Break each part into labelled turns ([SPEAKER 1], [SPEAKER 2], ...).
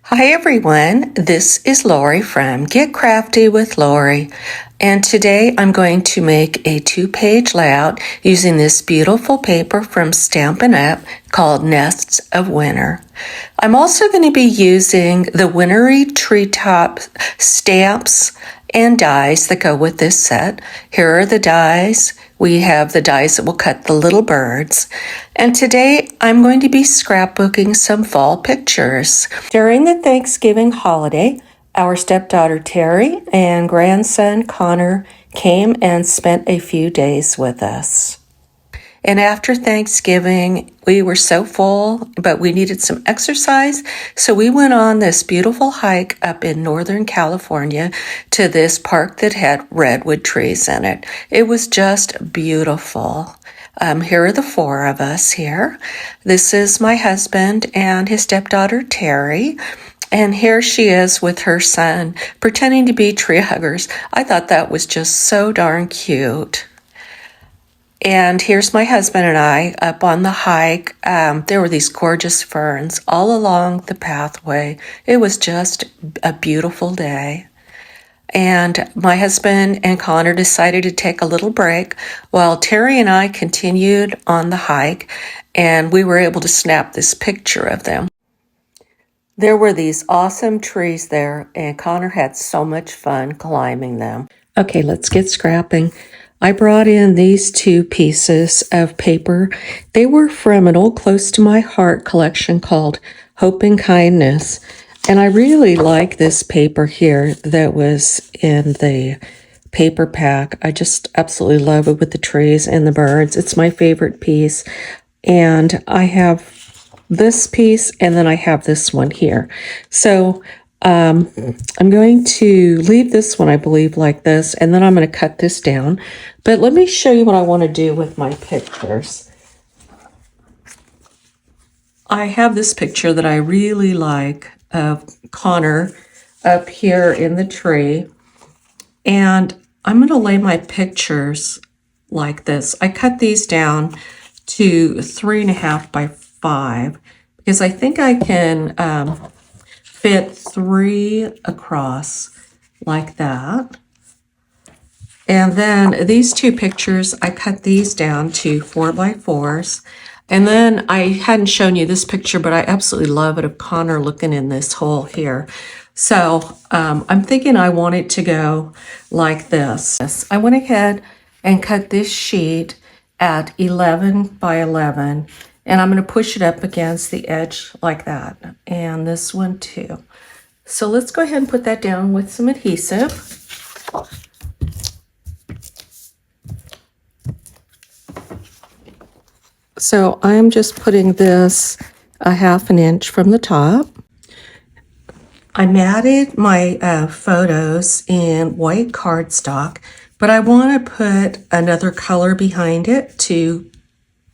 [SPEAKER 1] Hi everyone, this is Lori from Get Crafty with Lori, and today I'm going to make a 2-page layout using this beautiful paper from Stampin' Up! Called Nests of Winter. I'm also going to be using the wintry treetop stamps and dies that go with this set. Here are the dies. We have the dies that will cut the little birds. And today I'm going to be scrapbooking some fall pictures. During the Thanksgiving holiday, our stepdaughter Terry and grandson Connor came and spent a few days with us. And after Thanksgiving, we were so full, but we needed some exercise. So we went on this beautiful hike up in Northern California to this park that had redwood trees in it. It was just beautiful. Here are the 4 of us here. This is my husband and his stepdaughter Terry. And here she is with her son, pretending to be tree huggers. I thought that was just so darn cute. And here's my husband and I up on the hike. There were these gorgeous ferns all along the pathway. It was just a beautiful day. And my husband and Connor decided to take a little break while Terry and I continued on the hike, and we were able to snap this picture of them. There were these awesome trees there, and Connor had so much fun climbing them. Okay, let's get scrapping. I brought in these 2 pieces of paper. They were from an old Close to My Heart collection called Hope and Kindness. And I really like this paper here that was in the paper pack. I just absolutely love it with the trees and the birds. It's my favorite piece. And I have this piece and then I have this one here. So I'm going to leave this one, I believe, like this, and then I'm going to cut this down. But let me show you what I want to do with my pictures. I have this picture that I really like of Connor up here in the tree, and I'm going to lay my pictures like this. I cut these down to 3.5 by 5 because I think I can fit 3 across like that. And then these 2 pictures, I cut these down to 4 by 4s. And then I hadn't shown you this picture, but I absolutely love it of Connor looking in this hole here. So I'm thinking I want it to go like this. I went ahead and cut this sheet at 11 by 11. And I'm going to push it up against the edge like that. And this one too. So let's go ahead and put that down with some adhesive. So I'm just putting this a 1/2 inch from the top. I matted my photos in white cardstock, but I want to put another color behind it to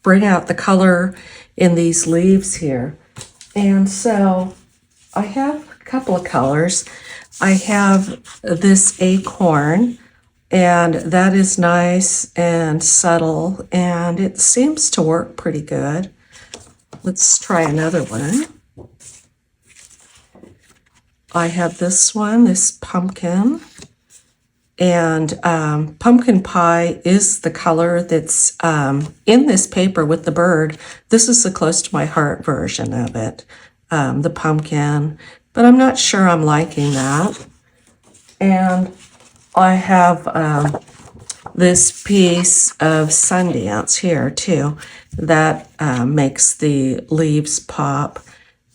[SPEAKER 1] bring out the color in these leaves here. And so I have a couple of colors. I have this acorn, and that is nice and subtle, and it seems to work pretty good. Let's try another one. I have this one, this pumpkin, and pumpkin pie is the color that's in this paper with the bird. This is the Close to My Heart version of it, the pumpkin, but I'm not sure I'm liking that. And I have this piece of Sundance here too that makes the leaves pop,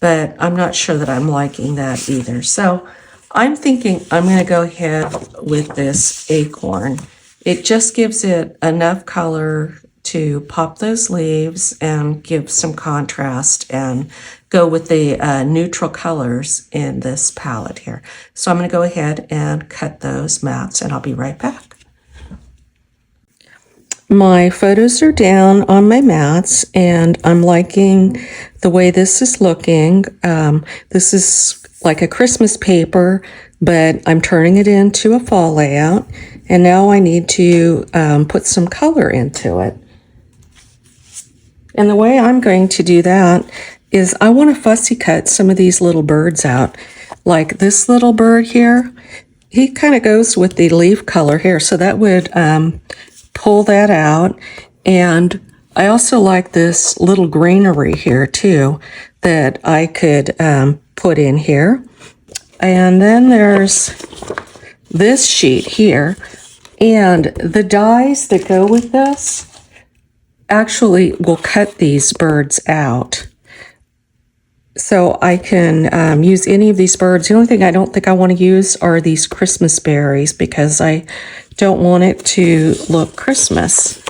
[SPEAKER 1] but I'm not sure that I'm liking that either. So I'm thinking I'm going to go ahead with this acorn. It just gives it enough color to pop those leaves and give some contrast and go with the neutral colors in this palette here. So I'm going to go ahead and cut those mats, and I'll be right back. My photos are down on my mats, and I'm liking the way this is looking. This is like a Christmas paper, but I'm turning it into a fall layout, and now I need to put some color into it. And the way I'm going to do that is I want to fussy cut some of these little birds out. Like this little bird here, he kind of goes with the leaf color here, so that would pull that out. And I also like this little greenery here too that I could put in here. And then there's this sheet here, and the dies that go with this actually will cut these birds out. So I can use any of these birds. The only thing I don't think I want to use are these Christmas berries because I don't want it to look Christmas.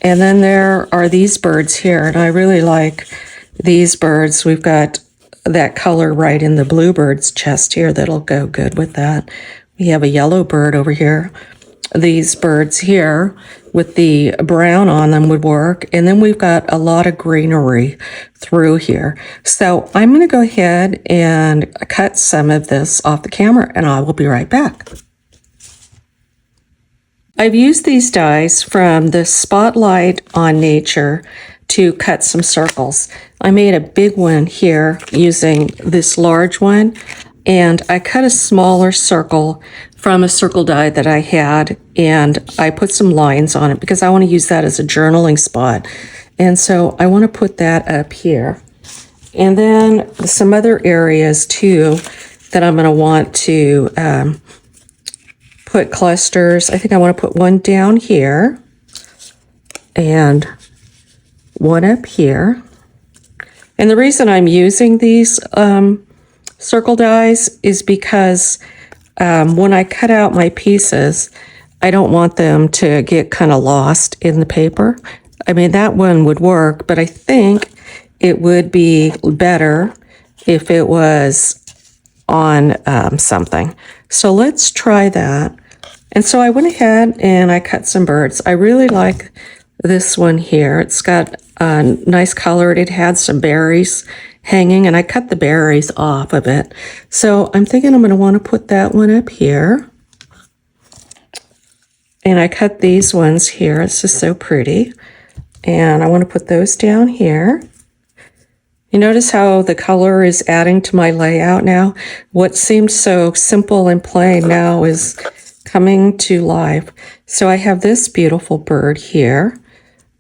[SPEAKER 1] And then there are these birds here, and I really like these birds. We've got that color right in the bluebird's chest here that'll go good with that. We have a yellow bird over here. These birds here with the brown on them would work. And then we've got a lot of greenery through here. So I'm going to go ahead and cut some of this off the camera, and I will be right back. I've used these dies from the Spotlight on Nature to cut some circles. I made a big one here using this large one, and I cut a smaller circle from a circle die that I had, and I put some lines on it because I want to use that as a journaling spot. And so I want to put that up here. And then some other areas too that I'm going to want to put clusters. I think I want to put one down here and one up here. And the reason I'm using these circle dies is because when I cut out my pieces, I don't want them to get kind of lost in the paper. I mean, that one would work, but I think it would be better if it was on something. So let's try that. And so I went ahead and I cut some birds. I really like this one here. It's got a nice color. It had some berries hanging, and I cut the berries off of it. So I'm thinking I'm going to want to put that one up here. And I cut these ones here. It's just so pretty. And I want to put those down here. You notice how the color is adding to my layout now? What seemed so simple and plain now is coming to life. So I have this beautiful bird here.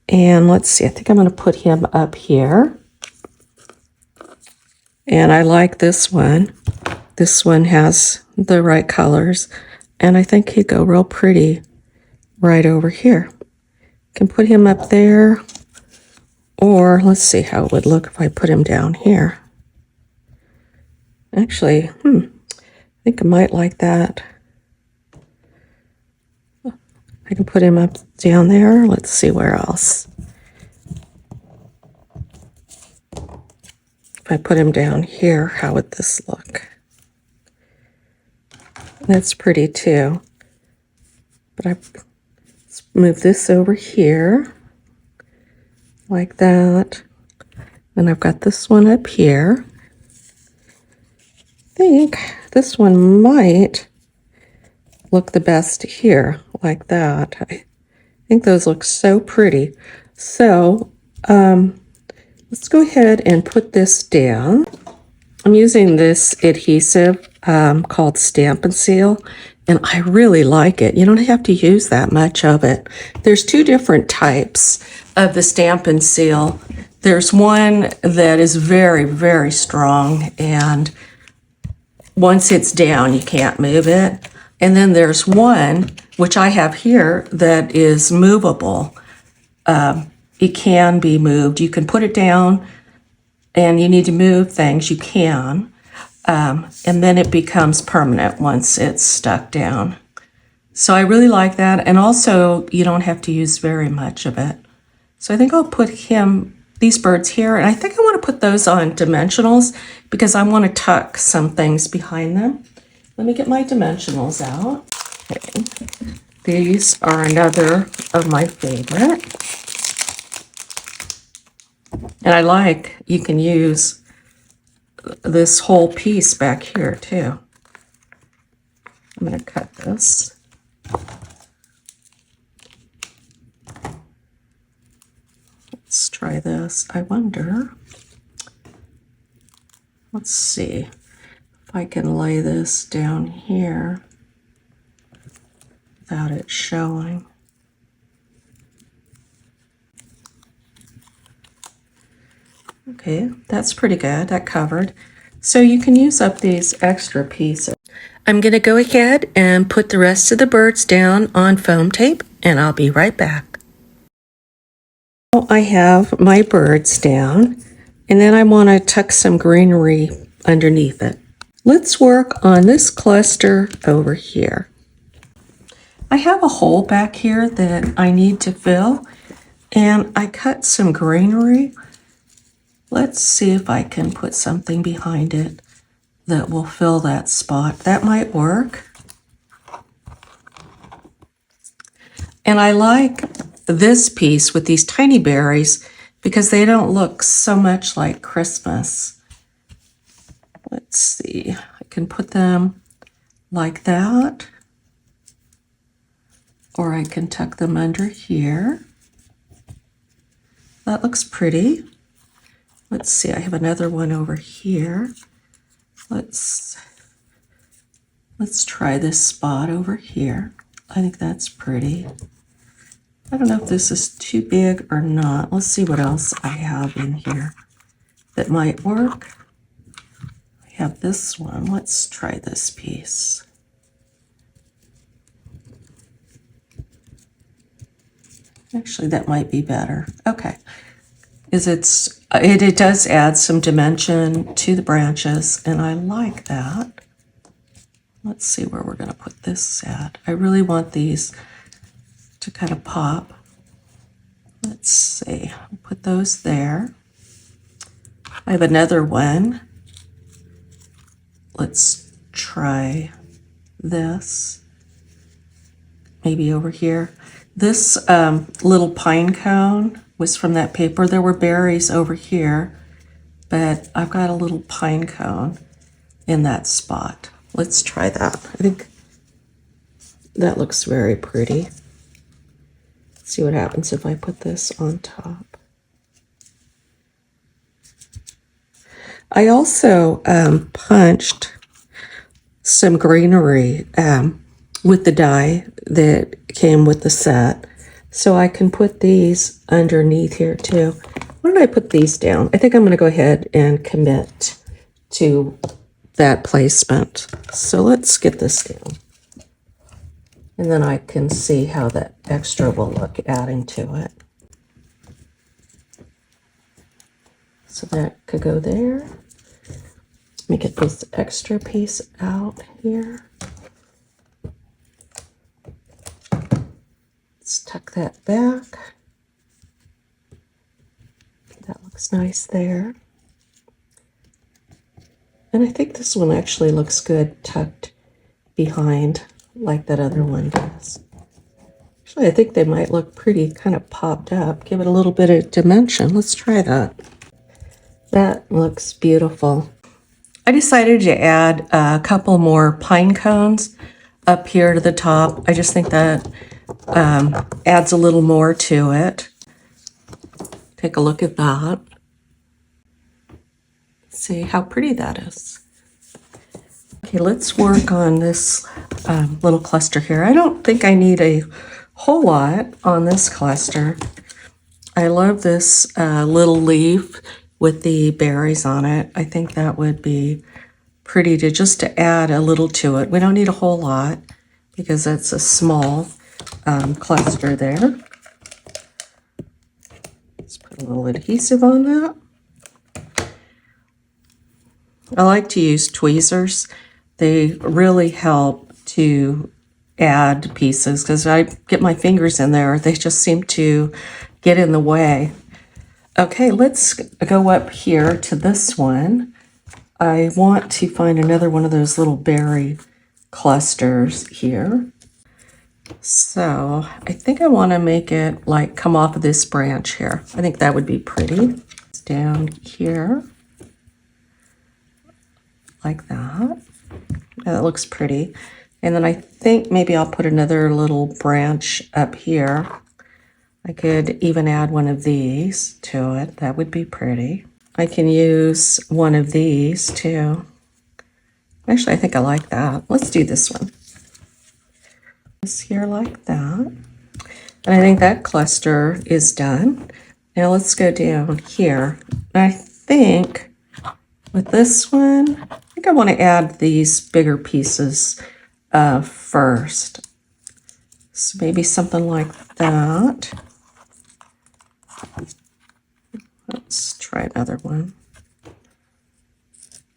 [SPEAKER 1] And let's see, I think I'm going to put him up here. And I like this one. This one has the right colors. And I think he'd go real pretty right over here. Can put him up there. Or let's see how it would look if I put him down here. Actually, I think I might like that. I can put him up down there. Let's see where else. If I put him down here, how would this look? That's pretty too. But let's move this over here like that. And I've got this one up here. I think this one might look the best here like that. I think those look so pretty. So let's go ahead and put this down. I'm using this adhesive called Stamp and Seal, and I really like it. You don't have to use that much of it. There's two different types of the Stamp and Seal. There's one that is very, very strong, and once it's down, you can't move it. And then there's one, which I have here, that is movable. It can be moved. You can put it down, and you need to move things, you can. And then it becomes permanent once it's stuck down. So I really like that. And also, you don't have to use very much of it. So I think I'll put these birds here. And I think I want to put those on dimensionals because I want to tuck some things behind them. Let me get my dimensionals out. Okay. These are another of my favorite. And I like, you can use this whole piece back here too. I'm going to cut this. Let's try this. I wonder Let's see if I can lay this down here without it showing. Okay, that's pretty good. That covered. So you can use up these extra pieces. I'm going to go ahead and put the rest of the birds down on foam tape, and I'll be right back. I have my birds down, and then I want to tuck some greenery underneath it. Let's work on this cluster over here. I have a hole back here that I need to fill, and I cut some greenery. Let's see if I can put something behind it that will fill that spot. That might work. And I like this piece with these tiny berries because they don't look so much like Christmas. Let's see, I can put them like that, or I can tuck them under here. That looks pretty. Let's see, I have another one over here. Let's try this spot over here. I think that's pretty. I don't know if this is too big or not. Let's see what else I have in here that might work. I have this one. Let's try this piece. Actually, that might be better. Okay. It does add some dimension to the branches, and I like that. Let's see where we're going to put this at. I really want these to kind of pop. Let's see, I'll put those there. I have another one. Let's try this. Maybe over here. This little pine cone was from that paper. There were berries over here, but I've got a little pine cone in that spot. Let's try that. I think that looks very pretty. Let's see what happens if I put this on top. I also punched some greenery with the die that came with the set. So I can put these underneath here too. Why don't I put these down? I think I'm going to go ahead and commit to that placement. So let's get this down. And then I can see how that extra will look adding to it. So that could go there. Let me get this extra piece out here. Let's tuck that back. That looks nice there. And I think this one actually looks good tucked behind like that other one does. Actually, I think they might look pretty kind of popped up. Give it a little bit of dimension. Let's try that. That looks beautiful. I decided to add a couple more pine cones up here to the top. I just think that adds a little more to it. Take a look at that. See how pretty that is. Okay, let's work on this little cluster here. I don't think I need a whole lot on this cluster. I love this little leaf with the berries on it. I think that would be pretty to add a little to it. We don't need a whole lot because it's a small cluster there. Let's put a little adhesive on that. I like to use tweezers. They really help to add pieces because I get my fingers in there. They just seem to get in the way. Okay, let's go up here to this one. I want to find another one of those little berry clusters here. So I think I want to make it like come off of this branch here. I think that would be pretty. It's down here like that. That looks pretty. And then I think maybe I'll put another little branch up here. I could even add one of these to it. That would be pretty. I can use one of these too. Actually, I think I like that. Let's do this one. This here like that. And I think that cluster is done. Now let's go down here. I think with this one, I think I want to add these bigger pieces first. So maybe something like that. Let's try another one.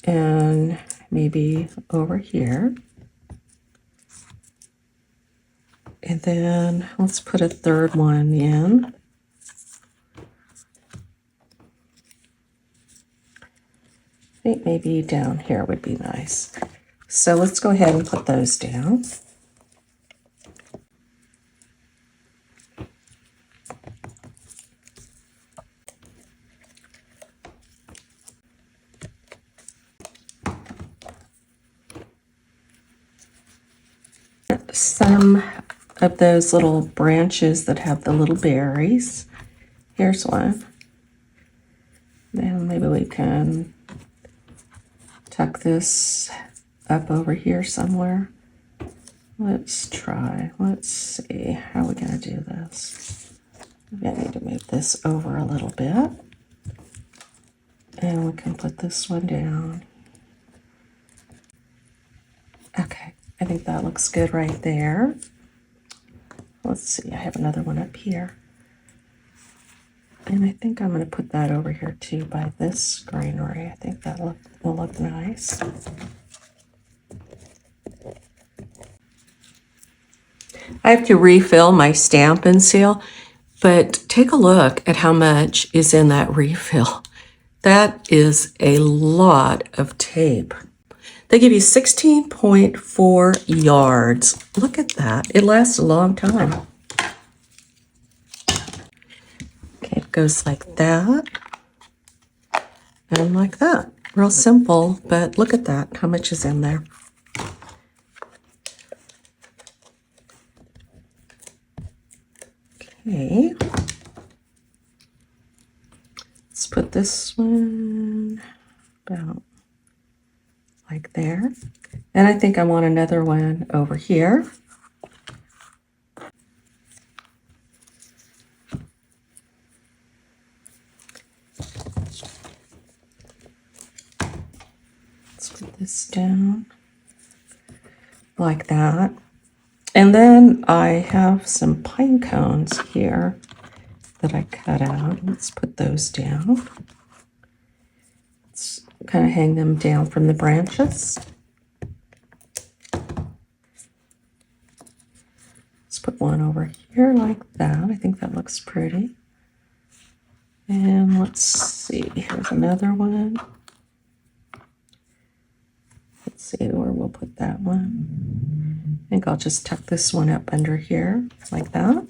[SPEAKER 1] And maybe over here. And then let's put a third one in. I think maybe down here would be nice. So let's go ahead and put those down. Some of those little branches that have the little berries. Here's one. And maybe we can tuck this up over here somewhere. Let's try. Let's see. How are we going to do this? Maybe I need to move this over a little bit. And we can put this one down. Okay, I think that looks good right there. Let's see, I have another one up here. And I think I'm going to put that over here too by this greenery. I think that will look nice. I have to refill my Stampin' Seal, but take a look at how much is in that refill. That is a lot of tape. They give you 16.4 yards. Look at that. It lasts a long time. Okay, it goes like that and like that. Real simple, but look at that. How much is in there? Okay. Let's put this one about like there. And I think I want another one over here. Let's put this down like that. And then I have some pine cones here that I cut out. Let's put those down. Let's kind of hang them down from the branches. Let's put one over here like that. I think that looks pretty. And let's see, here's another one. Let's see where we'll put that one. I think I'll just tuck this one up under here like that.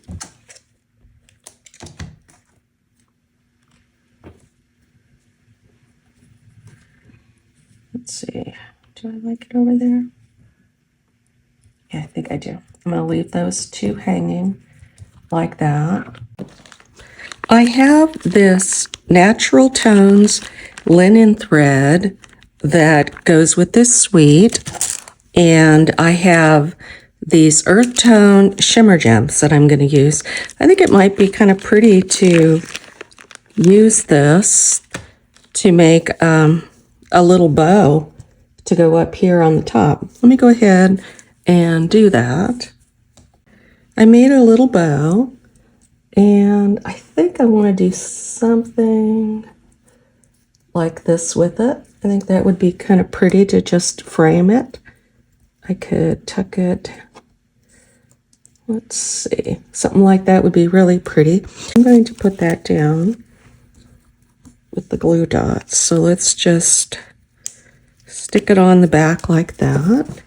[SPEAKER 1] Let's see, do I like it over there? Yeah, I think I do. I'm going to leave those two hanging like that. I have this Natural Tones linen thread that goes with this suite, and I have these earth tone shimmer gems that I'm going to use. I think it might be kind of pretty to use this to make a little bow to go up here on the top. Let me go ahead and do that. I made a little bow, and I think I want to do something like this with it. I think that would be kind of pretty to just frame it. I could tuck it. Let's see. Something like that would be really pretty. I'm going to put that down with the glue dots. So let's just stick it on the back like that.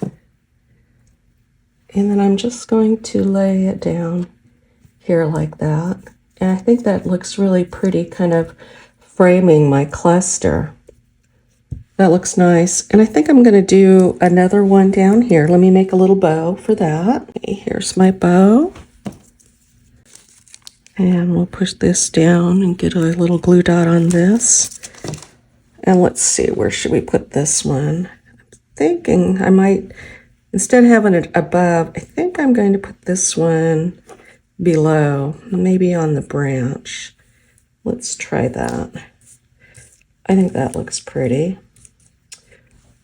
[SPEAKER 1] And then I'm just going to lay it down here like that. And I think that looks really pretty, kind of framing my cluster. That looks nice. And I think I'm going to do another one down here. Let me make a little bow for that. Here's my bow. And we'll push this down and get a little glue dot on this. And let's see, where should we put this one? I'm thinking I might, instead of having it above, I think I'm going to put this one below, maybe on the branch. Let's try that. I think that looks pretty.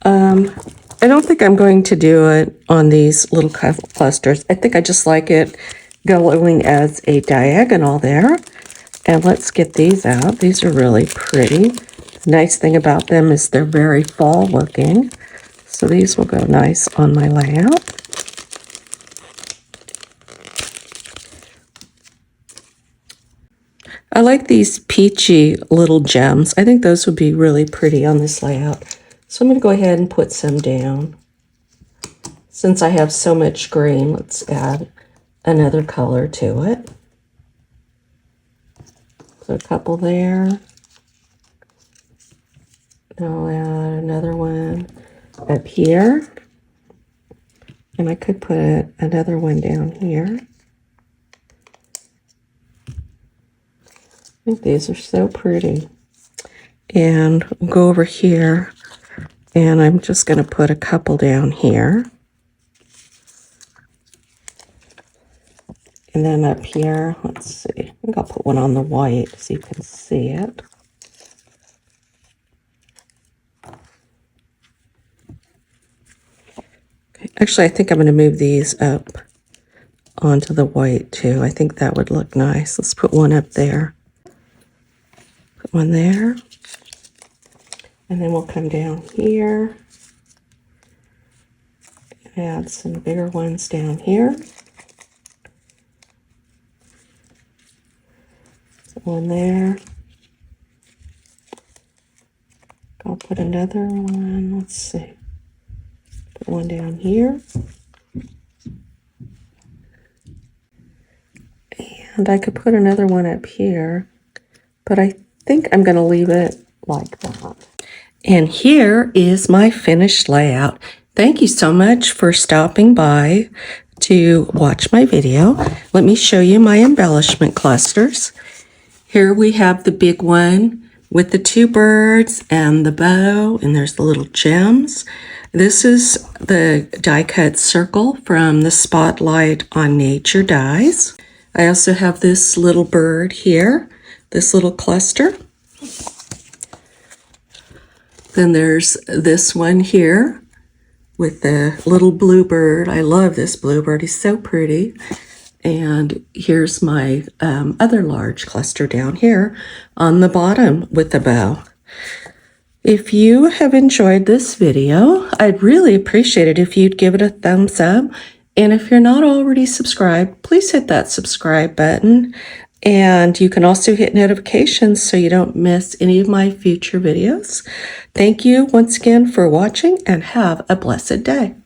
[SPEAKER 1] I don't think I'm going to do it on these little clusters. I think I just like it going as a diagonal there. And let's get these out. These are really pretty. The nice thing about them is they're very fall looking. So these will go nice on my layout. I like these peachy little gems. I think those would be really pretty on this layout. So I'm going to go ahead and put some down. Since I have so much green, let's add another color to it. So a couple there. I'll add another one up here. And I could put another one down here. I think these are so pretty. And we'll go over here, and I'm just going to put a couple down here. And then up here, let's see, I think I'll put one on the white so you can see it. Okay. Actually, I think I'm going to move these up onto the white too. I think that would look nice. Let's put one up there. Put one there. And then we'll come down here. Add some bigger ones down here. Put one there. I'll put another one. Let's see. Put one down here. And I could put another one up here, but I think I'm going to leave it like that. And here is my finished layout. Thank you so much for stopping by to watch my video. Let me show you my embellishment clusters. Here we have the big one with the two birds and the bow, and there's the little gems. This is the die cut circle from the Spotlight on Nature dies. I also have this little bird here, this little cluster. Then there's this one here with the little bluebird. I love this bluebird. He's so pretty. And here's my other large cluster down here on the bottom with the bow. If you have enjoyed this video, I'd really appreciate it if you'd give it a thumbs up. And if you're not already subscribed, please hit that subscribe button. And you can also hit notifications so you don't miss any of my future videos. Thank you once again for watching, and have a blessed day.